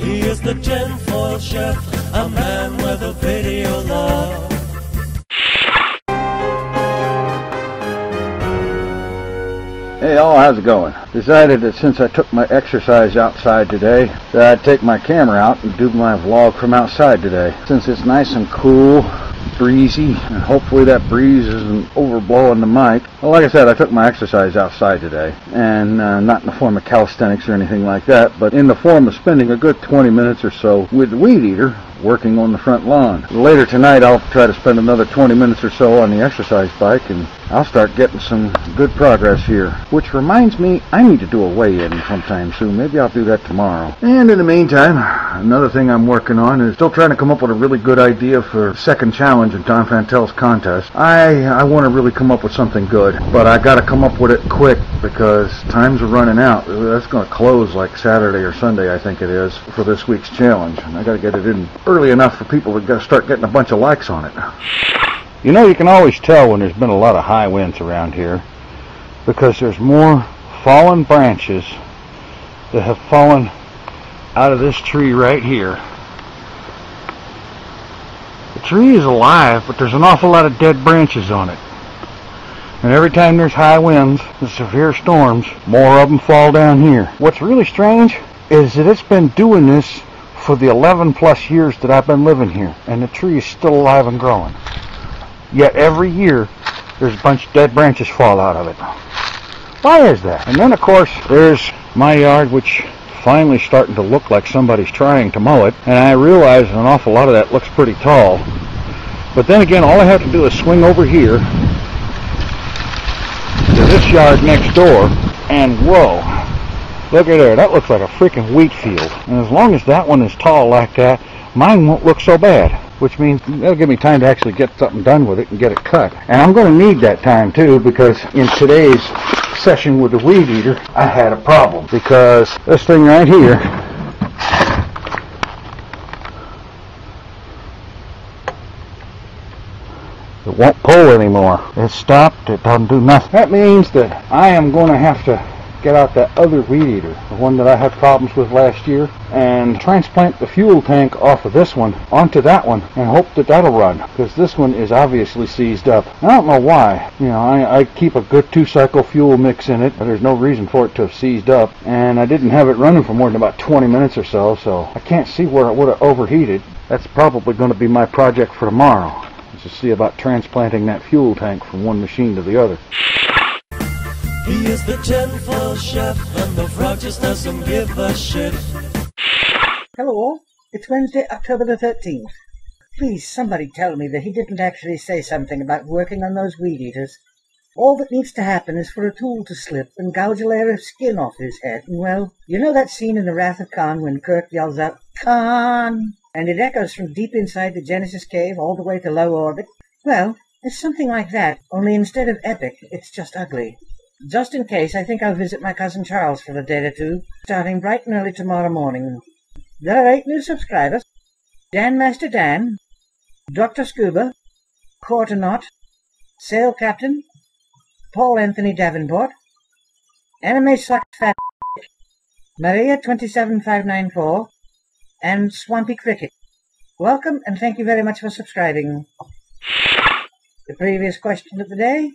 He is the tinfoil chef, a man with a video love. Hey all, how's it going? Decided that since I took my exercise outside today, that I'd take my camera out and do my vlog from outside today. Since it's nice and cool, breezy, and hopefully that breeze isn't overblowing the mic. Well, like I said, I took my exercise outside today, and not in the form of calisthenics or anything like that, but in the form of spending a good 20 minutes or so with the weed eater working on the front lawn. Later tonight I'll try to spend another 20 minutes or so on the exercise bike, and I'll start getting some good progress here. Which reminds me, I need to do a weigh-in sometime soon. Maybe I'll do that tomorrow. And in the meantime, another thing I'm working on is still trying to come up with a really good idea for second challenge in Don Fantel's contest. I want to really come up with something good, but I got to come up with it quick because times are running out. That's going to close like Saturday or Sunday, I think it is, for this week's challenge. And I got to get it in early enough for people to start getting a bunch of likes on it. You know, you can always tell when there's been a lot of high winds around here because there's more fallen branches that have fallen out of this tree right here. The tree is alive, but there's an awful lot of dead branches on it. And every time there's high winds and severe storms, more of them fall down here. What's really strange is that it's been doing this for the 11 plus years that I've been living here, and the tree is still alive and growing. Yet every year there's a bunch of dead branches fall out of it. Why is that? And then of course there's my yard, which finally starting to look like somebody's trying to mow it, and I realize an awful lot of that looks pretty tall. But then again, all I have to do is swing over here to this yard next door, and whoa, look at there, that looks like a freaking wheat field. And as long as that one is tall like that, mine won't look so bad, which means that'll give me time to actually get something done with it and get it cut. And I'm going to need that time too, because in today's session with the weed eater, I had a problem, because this thing right here it won't pull anymore. It stopped, it doesn't do nothing. That means that I am going to have to get out that other weed eater, the one that I had problems with last year, and transplant the fuel tank off of this one onto that one and hope that that'll run, because this one is obviously seized up. I don't know why. You know, I keep a good 2-cycle fuel mix in it, but there's no reason for it to have seized up, and I didn't have it running for more than about 20 minutes or so, so I can't see where it would have overheated. That's probably going to be my project for tomorrow, is to see about transplanting that fuel tank from one machine to the other. He is the tinfoil chef, and the frog just doesn't give a shit. Hello all, it's Wednesday, October the 13th. Please, somebody tell me that he didn't actually say something about working on those weed eaters. All that needs to happen is for a tool to slip and gouge a layer of skin off his head, and well, you know that scene in The Wrath of Khan when Kirk yells out, "Khan!" and it echoes from deep inside the Genesis cave all the way to low orbit? Well, it's something like that, only instead of epic, it's just ugly. Just in case, I think I'll visit my cousin Charles for a day or two, starting bright and early tomorrow morning. There are 8 new subscribers: danmasterdan, DoctorScuba, cortonotte, sailcaptain, paulanthonydavenport, animesucksfatassdick, Maria 27594, and swampycricket. Welcome, and thank you very much for subscribing. The previous question of the day: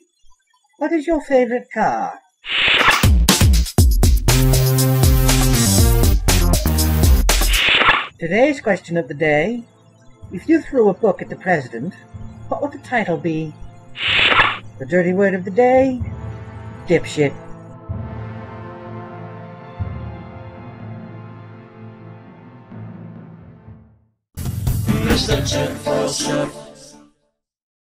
what is your favorite car? Today's question of the day: if you threw a book at the president, what would the title be? The dirty word of the day: dipshit. He is the tinfoil chef,